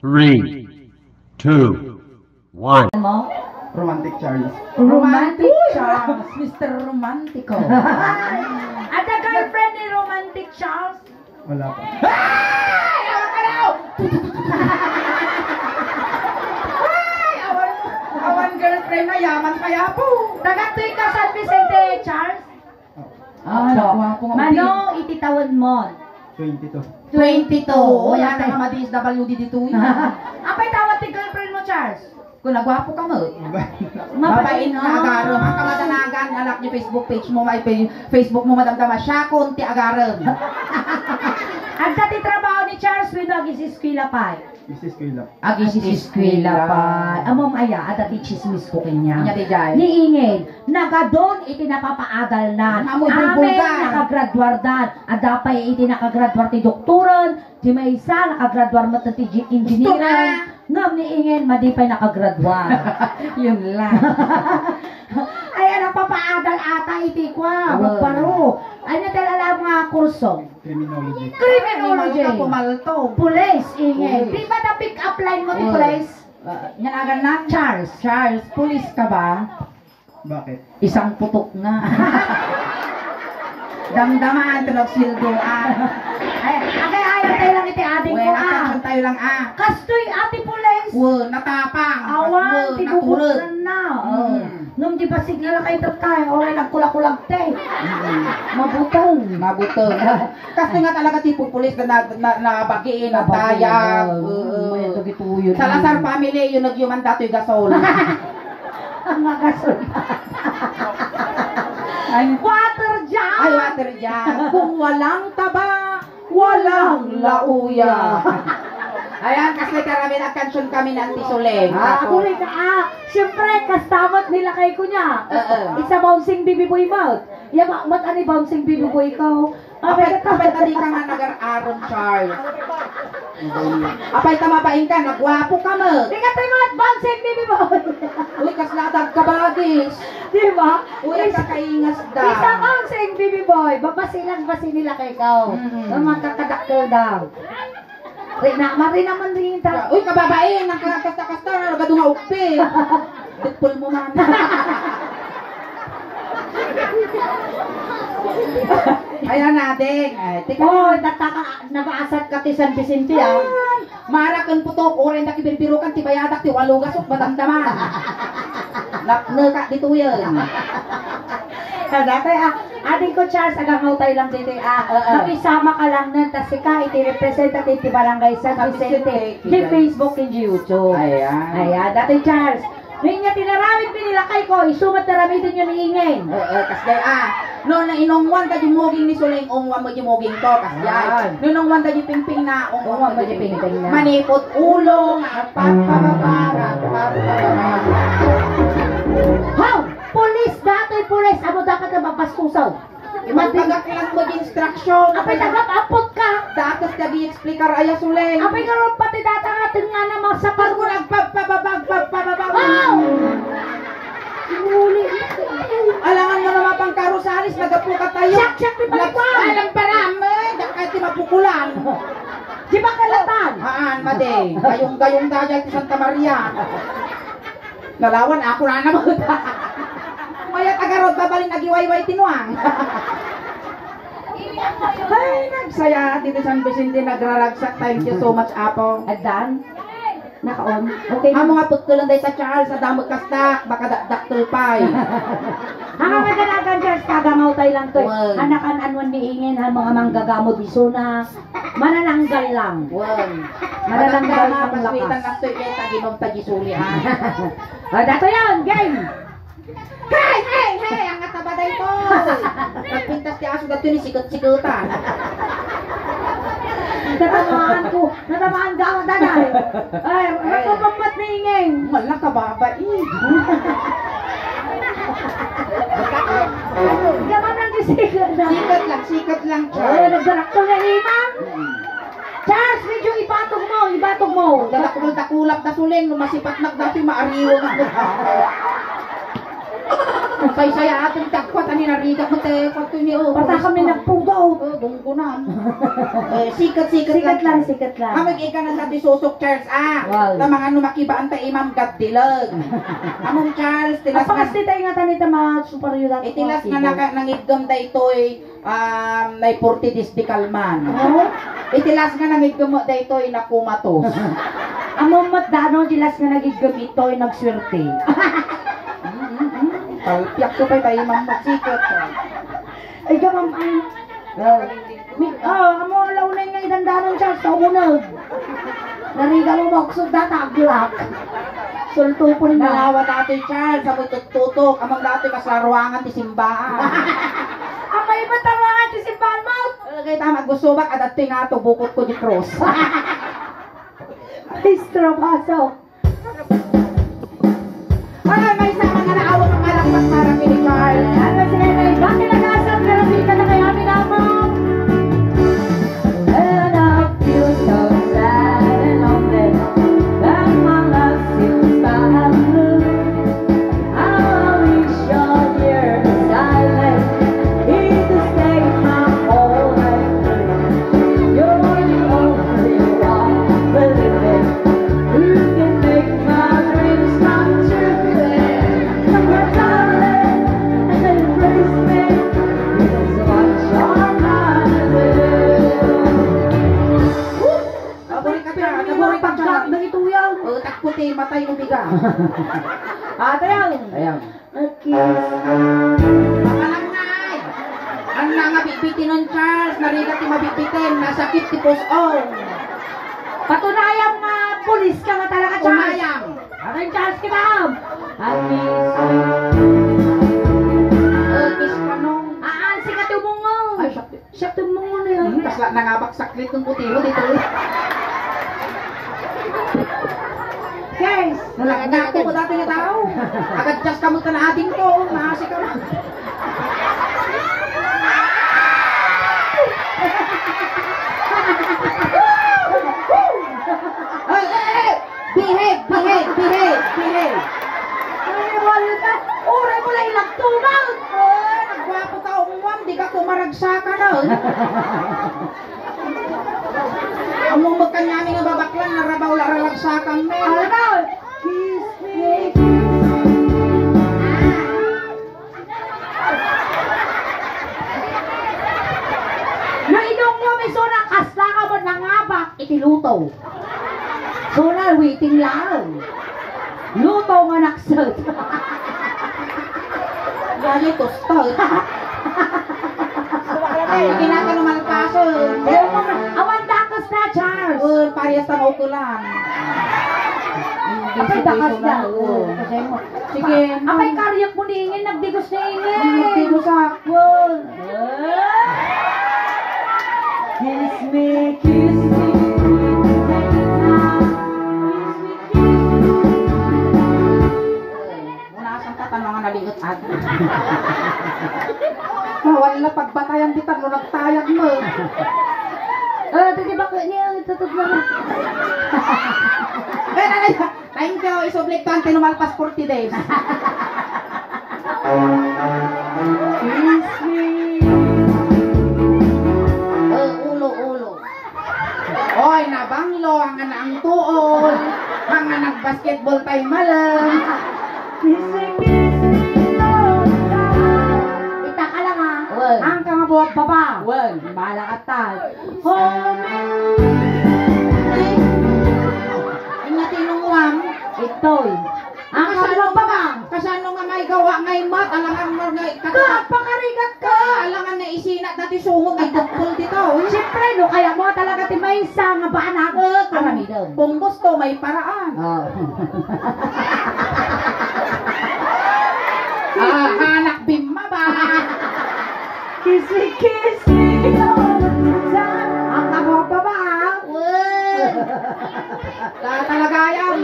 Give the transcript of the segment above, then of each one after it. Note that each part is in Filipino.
3, 2, 1. Mo? Romantic Charles. Romantic Charles. Mr. Romantico. At the girlfriend ni Romantic Charles? Wala pa. Ay! Awan ka daw! Ay! Awan girlfriend na yaman kaya po. Tagatoy ka San Vicente, Charles? Manong ititawan mo? 22. 22. O yan ang mga DSWD dito. Apay tawad ti girlfriend mo, Charles? Kung nagwapo ka mo. Mabain na agarem. Ang kamadanagan, alak niyo Facebook page mo, may Facebook mo madamdama siya, konti agarem. Ang dati trabaho ni Charles, wino agis eskwela pa. Mrs. Kuila. Agis eskwela pa. Amom aya, at dati chismis ko kanya. Niingin, nagadon iti napapaadal na. Amen, nakagraduar dan. Adapay iti nakagraduar ti doktoran. Di may isa, nakagraduar mo ti engineering. Ngam niingin, madipay nakagraduar. Yun lang. Ay, anong papaadal ata iti kwa. Magparo. Ano talaga mga kurso? Criminology. Criminology. Pumalto. Police, ingin. Di ba na pick up line mo ti police? Yan na, Charles. Charles, police ka ba? Bakit? Isang putok nga. Damdamaan, tunog sildoan. Ay, ayaw tayo lang iti ading ko Attention tayo lang Kastoy ati police. Natapang. Awan, tinubutan na. Nung di ba signal kayo tayo, oray nagkulag-kulag te. Mabutong. Kasi nga talaga tipo pulis na nabagiin, na tayag. Sa Salazar family, yung nagyuman dato'y gasol. Ang magasol. Water jar! Ay, water jar. Kung walang taba, walang lauya. Ayan, kasi karami attention kami ng tisuleng. Ako rin siyempre, kastamot nila kay kunya. Isa bouncing baby boy mouth. Yamak, mat ani bouncing baby boy ko. Apay tadi ka nga nag-aaron, Charles. Apay tamabain ka, nagwapo ka mo. Di ka tayo mga bouncing baby boy. Uy, kaslatag ka bagis. Di ba? Uy, kakaingas da. Isa bouncing baby boy. Babasilan nila kay ikaw. Mga kakadakkel daw. Mari naman rin ta. Uy, kababae, nakakasta-kasta, nagado nga upi. Dipul mo man. Ayan natin. Oh, nag-aasat ka ti San Vicente Marakan putok, oren na kibirbirukan, tibayadak, tiwalugasok, badamdaman. Napneka dito yun. Dati ading ko Charles, agangaw tayo lang dito makisama ka lang nun, tas ka iti representative ti Barangay San Vicente di Facebook and YouTube. Ayan, dati Charles ngayon niya tinaramit pinilakay ko, isumat na ramitin nyo niingin. Kasday no na inongwan ta jumoging ni Suleng, ongwan mo jumoging to, kasday. No nongwan ta jipingping na, ongwan mo jipingping na. Manipot ulo, papababara. How? Police, dato'y police, ano dapat na mapastusaw? Magtagak lang mo instruction. Apay tagap-apot ka. Datos na di-explikar aya Suleng. Apay karoon pati datangatin nga na mga sapar. Pag nagpapababag. Wow! Huli. Alangan mo naman pang karusalis, nagapuka tayo. Siyak, di ba ito? Alang parami, kahit mapukulan. Di ba kalatan? Made. Gayong dayal ti Santa Maria. Nalawan, ako na naman. Mayat agarod, babalin nagiwayway tinuang. Ay, nagsaya dito San Vicente, nagraragsak. Thank you so much, Apo. Adan? Naka-on? Okay. Ang mga putkulan day sa Charles, sa damot kastak, baka daktul-pay. Ang mga ganagan Charles, kagamaw tayo lang to. Anakan anwan niingin, ang mga manggagamot isuna. Manananggal lang. Manananggal lang ang paswitan lakas. na ito, taginom tagisuli. Dato yan, game! Hey! Ang katabaday ko! Nagpintas ti aso dato ni sikot-sikotan. Natamaan ka ang danay. Ay, makapapat na ingin. Wala ka babae. Yaman ang isikat na. Sikat lang, Ay, Charles. nagdarak ko na imang. Charles, medyo ibatog mo. Dalakulap na Suleng, lumasipat na dati maariwan. Say-saya ating tagkwat, ani narigat mo tayo, kwato niyo. Pata kami nagpugaw. Gungko na. Sikat lang. Sikat lang. Amag ika na sa Tisusok Charles, Wow. na mga numakibaan ta Imam Gaddilag. Among Charles, tilas Apa nga, kasi tayo nga tanita mga superior dati. itilas nga nangidgam da ito'y, nay 40 disdikalman. Oh? Itilas nga nangidgam da ito'y nakumatos. Among matdano, dilas nga nagigam ito ay nagswerte. Palpiak ko pa tayo Imam magsikot. Ay, gamam, ay. Amo, alaw na nga idandanon siya sa unod. Nariga mo maksud na taglak. Sultupon na. Nalawa dati Charles, sa tutok, amang dati kaslaruangan ti simbaan. Amay matawangan si simbahan mo. Kaya tama, gusto ba kadati nga to, bukot ko di cross. Maestro, pasok. Ay, may sama nga naawa ng malakpas para kini Charles. Ano sila kayo? Bakit nag-asap? Karapita na kaya amin naman. And I feel so sad and lonely that my love seems bad blue. I wish you're here beside me, here to stay my whole life through. You're the only one believing who can make my dreams come true. Come on, darling, and embrace me. This is what you're gonna do. Kaburin ka Charles, Pero kaburin ka pagka Charles. nagituyaw. Takputi, matay ubiga. Ate yan. Ayan. Nag-kiss. Makalangay! Ang nangabibitin nun Charles, narigat ti mabibitin, nasakit ti pusong. Patunayang nga pulis ka nga talaga, Charles. Tunayang. Akin, Charles, kitam. At miss. Kiss ka nung. Si Katumungo. Ay, siya. Siya tumungo na yun. Kasla nangabak saklit ng putiro dito. Guys. Nalagdato ko dati nga tao. Agad just kamot ka na ating ko. Maasi ka na. Ay, behave. Ay, wala ka. Ure mo lang ilang tumaw. Nagwapo ka umuwam, di ka kumaragsakan na. Among magkanyami nga babaklan, narabaw laralagsakan me. Ano? Kiss me. Nainong mo, may suna, kasla ka mo nangabak, itiluto. Suna, waiting lang. Luto nga naksot. Gali tostol. Ginagano man kaso. Awan dakos na, Charles. Parehas na ukulan. Apay dakas na. Sige. Apay karyak mo niingin, nagdigos na ingin. Nagdigos ako. Kiss me, kiss me. Unasan ka tanong naligot at. Wala pagbatayan di taglo nagtayag mo. Di ba niya tutug na. Thank you, isublik 20 numalpas 40 days. Kiss me. Ulo. Oy, nabanglo, ang ang tuon. Mga nag-basketball tayo malang. Kiss me, Lord God. Ita ka lang ha. Ang ka nga buwag baba. Bahala ka tal. Ang natinungwam. Ito'y. Ang ka buwag baba. Kasano nga may gawa ngay mat, alangan mo ngay Kapakarigat ka. alangan na isinat dati sungog ay dukol dito. Siyempre, no, kaya mo talaga timaysa nga ba anak? Aramidon. Kung gusto, may paraan. Anak bimma ba? Kiss me, all the time. Ang tabo pa ba? Talaga yan.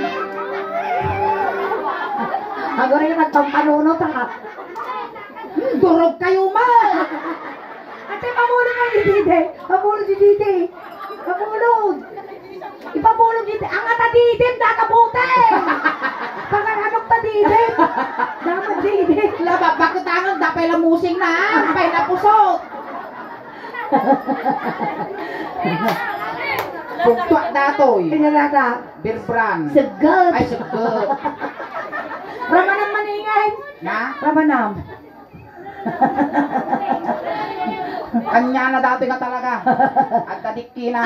Ang rin yung nagpampanuno ta ka. Durog kayo ma. Ate, pamulog ang didide. Pamulog didide. Pamulog. Ipamulog didide. Ang ata didide, dakabutin. Pagkahanok ta didit. Dapat didit. Laba, bakit tangan? Dapay lang musing na. Dapay na pusot. Pugtwa datoy. Pinarata. Birbran. Segot. Ay, sagot. Ramanam maningay. Na? Ramanam. Kanya na datoy ka talaga. At kadikki na.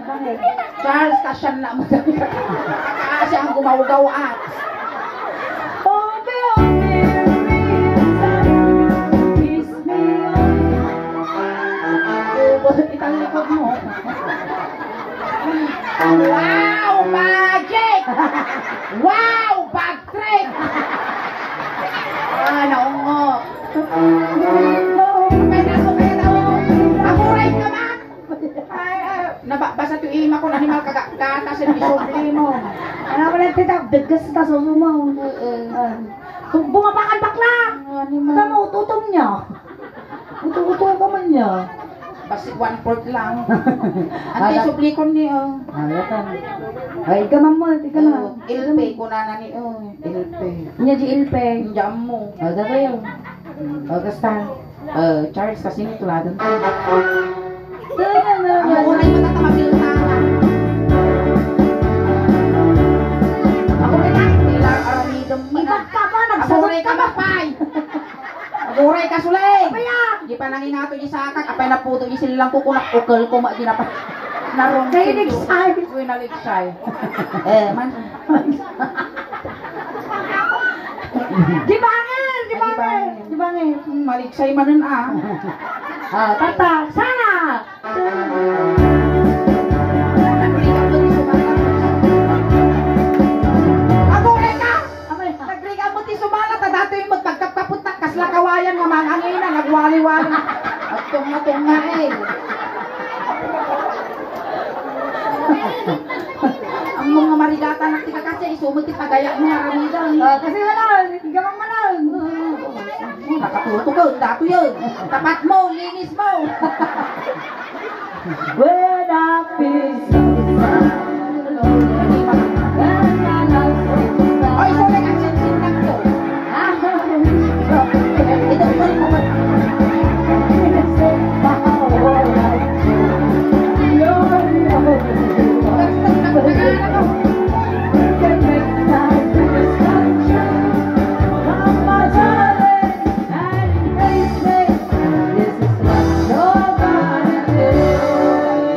Bakit? Charles, kasyan na mo. Kasi ang gumawgaw at. Itang likod mo. Wow, magic! Wow, bag trip! Ah, naungo. Kapay na ako, kaya daw. Amuray ka ba? Nabasa ito ima ko, animal kagakata sa bisubli mo. Ano ko lang tita, dagas sa taso mo. Bumabakan bakla! Tama, ututom niya. Ututom ka man niya. Basi 1/4 lang. Ante subli ko ni Ay, ikaman mo, tika na. Ilpe ko na ni Ilpe. Niya di ilpe. Jam mo. Aga kayo. Augustan. Charles kasi ni tuladan. Ang Ako unay matatamagil na. Ako na ilang aramidom mo na. Ibag ka ba? Aburay Nagsagot ka ka ba? mapay. Aburay ka sulay. Kaya, Di pa nanginato di sa akak. Apay na puto di silang kukunak ukol ko ma di na pa. Narong kayo nagsay. Uy, naligsay. Man. Di bangin! Di bangin! Di bangin! Maligsay manan ah. Tata, sana! Aburay ka! Nagriga mo ti sumala ta dato yung magpagkapkapot na kasla kawayan nga mangangin na nagwali-wali. At tunga eh. Ang mga marigata na tika kasi isumot ti pagaya mo nga ramidan. Kasi wala, gamang manan. Nakatuto ko, dato yun. Tapat mo, linis mo. When I feel so Oy, so nag-action-sin lang to. Ito ko rin mo ba?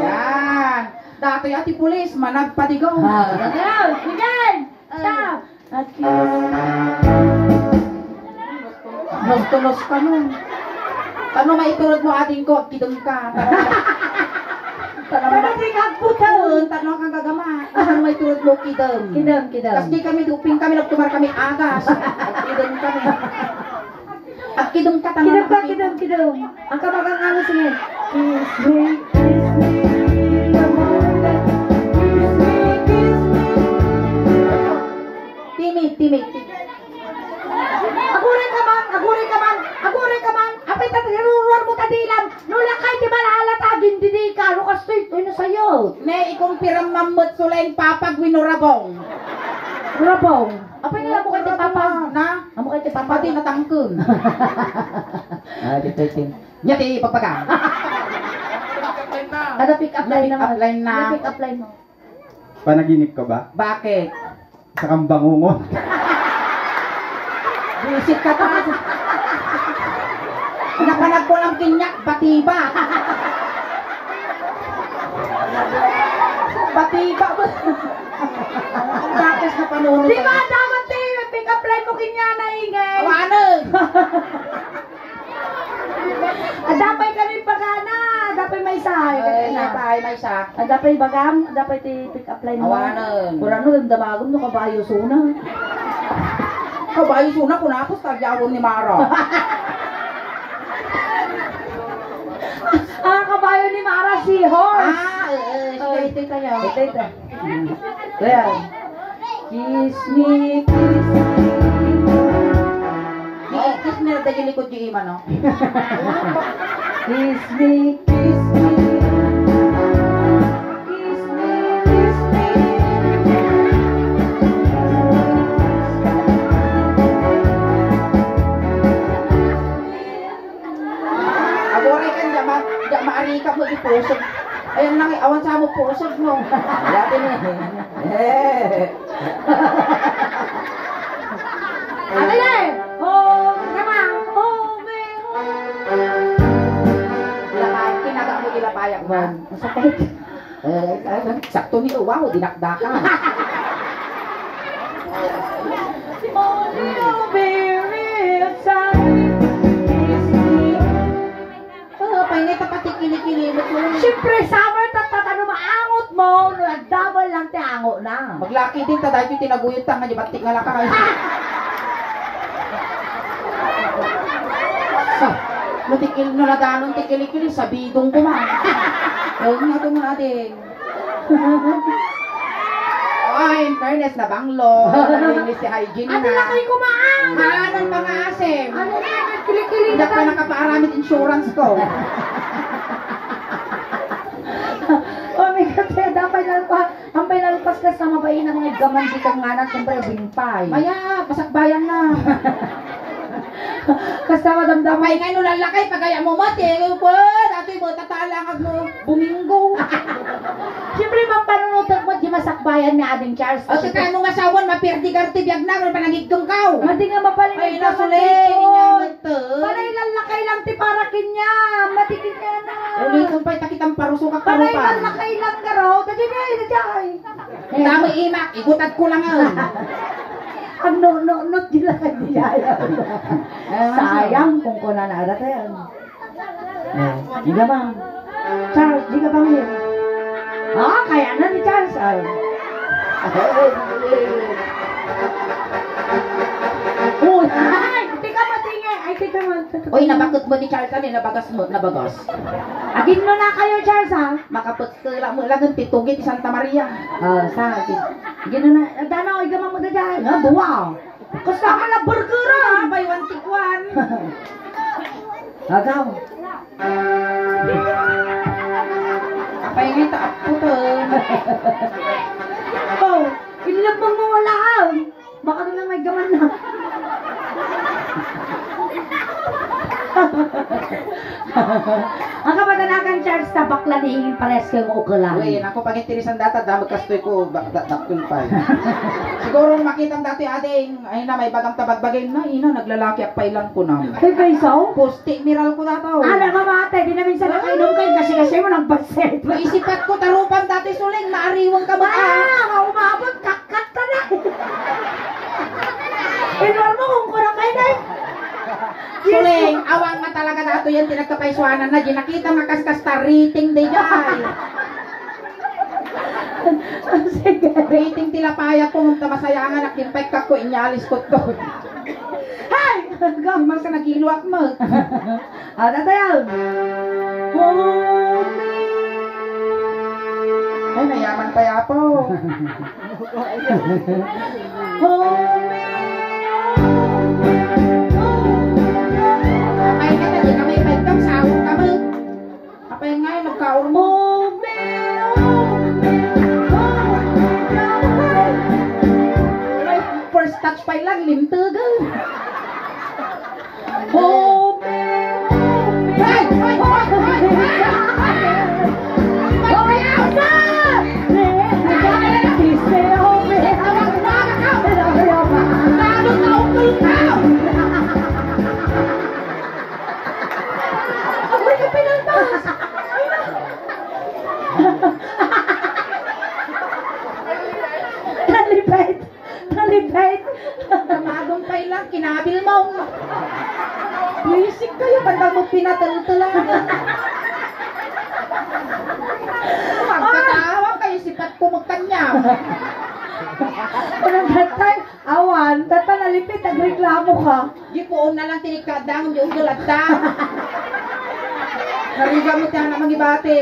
Ayan. Dato'y ati pulis, managpatigaw. Bigyan! Stop! At Nos-tulos ka nun. Tano maiturod mo ating ko, kidong ka. Pero di ka putol! Tano kang gagama. Tano maiturod mo, kidong. Kidam, kidam. Tapos di kami duping kami, nagtumar kami agas. At kidong kami. At kidong ka, tanga Kidam ka, kami. kidam, kidam. Ang kamagang ano, sige. Kiss me, the moment. Kiss me, kiss me. Timid, timid. Agurin ka man, agurin ka man, agurin ka man. Apay tatiruruan mo tadilam. Nula kay di malahalatagin didi ka. Lukas to ito na sa'yo. Ne, ikong pirang mamut sulain papag winurabong. Rabong. Apay nila mo kay ti papa. Na? Amo kay ti papa. Pati natangkun. Dito itin. Nyati, papaga. Ada pick up line naman. Pick up line na. Ada pick up line mo. Panaginip ka ba? Bakit? Sa kambangungon? Visit ka pa. Napanag ko lang kinyak, batiba. Batiba ba? Ang gatas na panunod. Di ba dapat tayo pick up line mo kinya na ingay. Awanan! Adapay kami pagana. Adapay may sahay. Ay, napay, may isa. Adapay bagam. Adapay ti pick up line mo. Awanan. Kurang no, damagom no kabayo suna. Kabayo suna ko napos, tagyawon ni Mara. Ang kabayo ni Mara si horse. Ito tayo. Ito. Ayan. Kiss me, kiss me. Oh, kiss me na dahil likod yung ima, no? Kiss me, kiss me. Kiss me, kiss me. Agoray ka niya, maari ka mo ipusog. Ayan lang, awan sa mo pusog mo. Yatin eh. Ano yan? Oh, naman. Oh, me, Kinaga mo ilapayak mo. masakit. Sakto ni wow, dinakdakan. Oh, baby, sorry. Kiss me. Pahinay tapati kili-kilimot mo. Siyempre, summer tatatano maangot mo. Nagdabal lang ti ango na. Maglaki din ta dahil tinaguyod ta nga di batik nga laka kayo. Natikil na nadanon tikili-kili sa bidong ko man. Huwag nga ito mga ating. Ay, in fairness na banglo. Nalinis si hygiene na. Ate lang kayo kumaan. Maanan pa nga asim. Ano na, nagkilikili Hindi na ka nakapaaramit insurance ko. Oh my God, kaya dapat ang pinalpas ka sa mabayin ng mga gaman di kang nga na, siyempre, bingpay. Maya, pasakbayan na. Kasama damdamay. May ngay nulalakay, pagaya mo mati. Dati mo, tatalangag mo, buminggo. Siyempre, mampanunutot mo, di masakbayan ni Ading Charles. O sa kanong asawan, mapirdi-garti biyag na, may panagigtong kao. Mati nga mapalimig Ay, ka nasulay, ninyaman to. Panay lalakay lang ti parakin niya. Matikin niya na. Ulitin pa'y takitang parusukak Panay parupan. lalakay lang ka raw. Dati niya, dati. Damo imak, igutad ko lang yun. Ang no-no-not nila kay Biyaya. Sayang kung kuna na yan. Di ka ba? Charles, di ka ba ngayon? Ah, kaya na ni Charles. Ay. Uy, ay, di ka matingay. Ay, di ka matingay. Uy, nabakot mo ni Charles, ano, nabagas mo, nabagas. Agin mo na kayo, Charles, ha? Makapagkala mo lang ang titugit ni Santa Maria. Sa akin. Agin na. Dano, igaman mo na dyan. Ah, buwaw. Kasama na burger, ha? Buy one, take one. Agaw. Apay nga ito, apo to. Oh, inlabang mo wala ka. Baka na lang may gaman na. Ang kapatanakan Charles na bakla ni Ingin pares kayong ukulan. Uy, ako pag intirisan data, damag kastoy ko, daktul pa. Siguro makita dati ating, ay na, may bagang tabagbagay na, ina, naglalaki at pailan ko na. Kay Paisaw? Pusti, miral ko dataw. Ano ka mate, di namin sa nakainom kayo kasi mo ng baset. Maisipat ko, tarupan dati suling, maariwang ka ba? Umabot, kakat ka na. Inuwar mo kung kurang kayo na. Suling, awang nga talaga na ito yan, tinagkapaiswanan na, ginakita nga kaskas rating day jay. Sige. Rating tilapaya ko, kung tamasayangan, nakimpay ka ko, inyalis ko to. Hey! Gaman ka nagiluak mo. Ano tayo? Ay, nayaman pa yapo. Ay, ka na, di kami ipagkam, sawang ka mo. Apay nga, nagkaur mo. Ay, first touch pa lang, limtugan. Ay! Nalipit! Tamagong pa lang, kinabil mo. Basic kayo, bandang mo pinataltalan. Magkatawa kayo, sipat ko magkanya. Unang datay, awan, tata nalipit, nagreklamo ka. Di po na lang tinikadang, yung galadang. Nariga mo tayo na mangibati.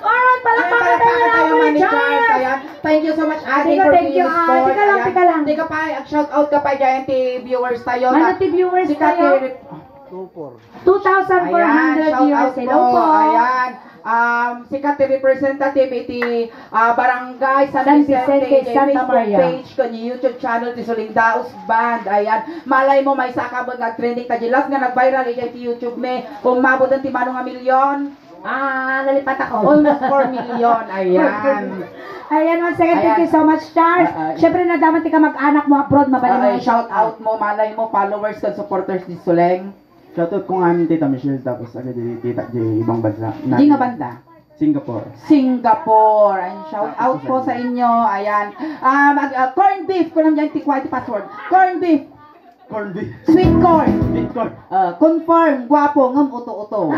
Alright, palakpakan tayo na tayo, po ni Manny Charles. Charles. Ayan. Thank you so much, Ate, Teka, for thank you, being support. Teka lang, Ayan. teka lang. Teka pa, shout out ka pa dyan, viewers tayo. Manati viewers Si tayo. Kati- 2,400 shout viewers. out Hello po. po. Ayan. Sikat representative iti Barangay San San Vicente, Vicente, Santa Facebook Maria. page kanya YouTube channel ti Suling Daos Band. Ayan, malay mo may sakabon nga trending ta jilas nga nag-viral iti YouTube me. Umabot ang timano nga milyon. Nalipat ako. Almost 4 million. Ayan. Ayan, once again, thank you so much, Charles. Siyempre, nadaman ka mag-anak mo abroad, mabalik mo. Shout out mo, malay mo, followers and supporters ni Suleng. Shoutout ko nga amin Tita Michelle tapos agad di tita di ibang bansa. Di nga banda? Singapore. Singapore. Ayan, shout out po sa inyo. Ayan. Corn beef. Kung naman dyan, tikwa iti password. Corn beef. Corn beef. Sweet corn. Sweet corn. Confirm. Guwapo. Ngam uto-uto.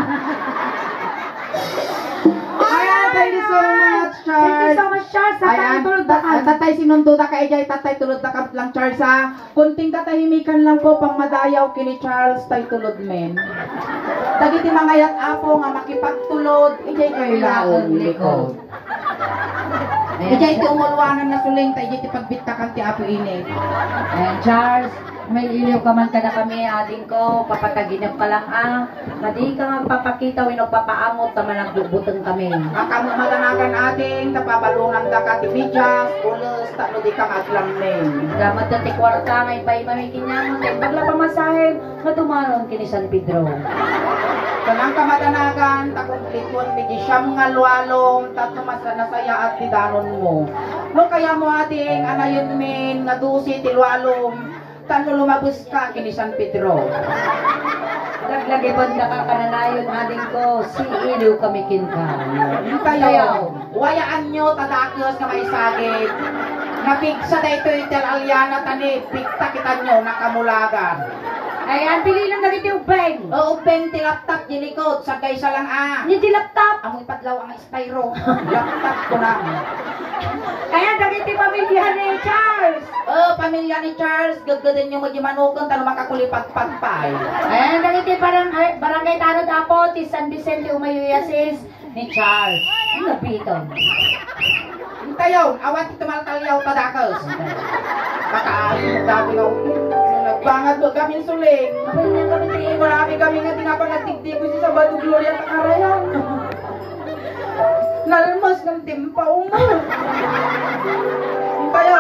Ayan, thank you so much, Charles. Thank you so much, Charles. Sa Ayan, tulad na ka. tatay sinundo na kay Jay, tatay tulod na ka lang, Charles, ha? Kunting katahimikan lang po pang madayaw kini Charles, tay tulod men. Dagiti mga yat apo nga makipagtulod, ijay kayo laon likod. Ijay ti umulwanan na suling, tay ijay ti pagbitakan ti apo init. Ayan, Charles. May iliw ka man kada kami, ading ko, papataginap ka lang madi ka nga papakita, winagpapaamot, tama nagbubutan kami. Ang kamumalaнаgan ating, tapabalungan da ka ti medyas, ulos, talo di kang aglang men. Damat na ti kwarta, ngay pa'y mamikin niya mo, tayo pagla pamasahin, matumaron kini San Pedro. Kanang kamadanagan, takumplikon, medyo siyam nga luwalong, tatlo mas nasaya at tidanon mo. No kaya mo ating anayon min, nga dusi ti luwalong, tanto lumabos ka kini San Pedro. Naglagay banda ka kananayon, ading ko, si iliw kami kinka. Kayo, wayaan nyo, tadakos nga may sagit. Napigsa na ito itel alyana tani, pikta kita nyo, nakamulagan. Ayan, pili lang na rin yung beng. O, ubeng ti laptop di likod, sagay sa lang Hindi di laptop. Amoy padlaw ang styro. Laptop ko na. Ayan, dagiti pamilya ni Charles. Pamilya ni Charles, gagawin nyo magyimanukon, talo makakulipag-pagpay. Ayan, dagiti barangay Tanod Apo, ti San Vicente Umayuyasis ni Charles. Nabiton. Tayo, awan ti tumaltalyaw tadakos. Kakaasin mo gabi nga nagbangad mo gamin suling. Marami kami nga tinapang nagtigtigo sa Bado Gloria Takarayan. Nalmas ng timpaw mo. Tayo.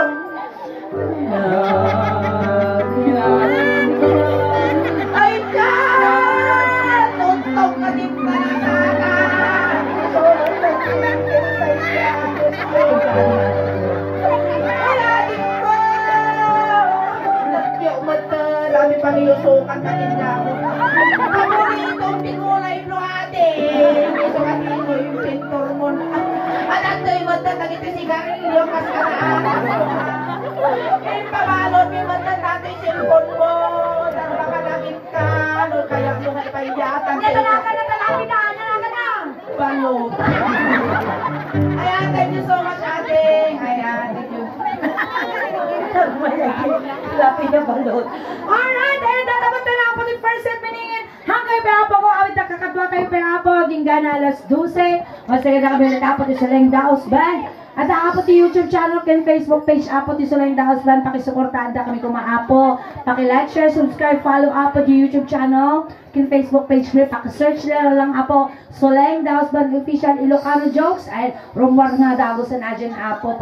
Ay ka! Tuntok na timpa na sana. Dami pang ilusukan ka din niya ako. Paboritong pinulay bro ate. Gusto ka dito yung pintor mo na. At ato yung magtatag ito sigarilyo kas ka na. Eh, pabalot yung magtatag yung cellphone mo. Dahil makalagin ka. No, kaya mo nga ipahiyatan. Natalaka na. Balot. Ayan, thank you so much ate. Ayan, thank you. Lapi na balot. Alright, ayun, tatapat na lang po yung first set miningin. Hanggang pa ko, awit na kakatwa kayo pa po, ginggana alas 12. Masagad na kami natapot yung Suling Daos Band. At aapot yung YouTube channel, ken Facebook page, apot yung Suling Daos Band. Pakisuportaan na kami kumaapo. Paki-like, share, subscribe, follow apot yung YouTube channel, ken Facebook page, paki-search lang apo, Suling Daos Band Official Ilocano Jokes, ay rumwar nga dagos na dyan apo,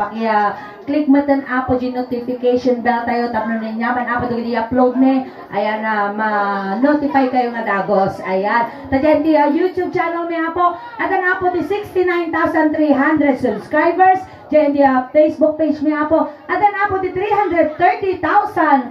click mo tan apo yung notification bell tayo, tapos na ninyaman apo doon i-upload me, ayan na, ma-notify kayo nga dagos, ayan. Tadyan di YouTube channel me apo, at ang apo di 69,300 subscribers, dyan di Facebook page me apo, at ang apo di 330,000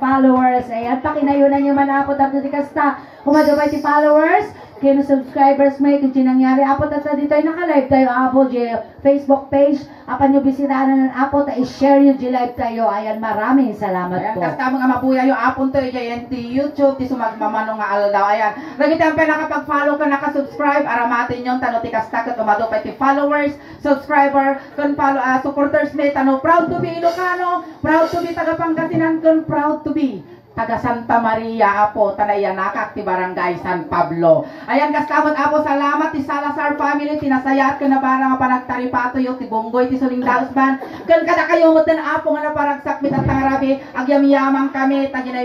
followers, ayan, pakinayunan nyo man apo, tapos di kasta, kumadabay ti followers, kaya subscribers may kung sinangyari apo tata dito ay naka-live tayo apo di Facebook page apan nyo bisitahan ng apo ta i-share nyo di live tayo ayan maraming salamat Ayan, po kasta mga mabuya yung apon to yung YouTube ti sumagmamano nga aldaw ayan nagita ang nakapag-follow ka nakasubscribe aramatin yung tano ti kasta kat umado pa ti followers subscriber kun follow supporters may tano proud to be Ilocano proud to be taga Pangasinan kun proud to be taga Santa Maria Apo, Tanayanakak, ti Barangay San Pablo. Ayan, kastamot Apo, salamat ti Salazar family, tinasayat ka na para nga panagtaripato yung ti Bonggoy, ti Suling Daos Ban. Kan kada kayo mutan Apo nga naparagsak mitang tangarabi, agyamiyamang kami, tagi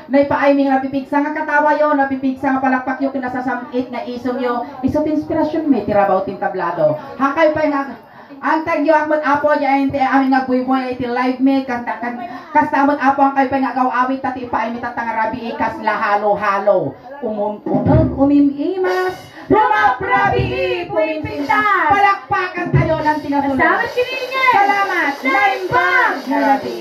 naipaay nga napipigsa nga katawa yo, napipigsa nga palakpak yo, kinasasamit nga isong yo, isot inspirasyon mi, tirabaw tin tablado. Hakay pa nga, ang tagyo akmat Apo diyan ti amin nga buy-buy iti live me kastamot Apo ang kay pangagaw awit tati paay mi tatangarabi ikas la halo-halo umuntunog umimimas rumaprabi pumimpintas palakpakan tayo ng tinasunod. Salamat kiningin. Salamat. Laimbang. Garabi.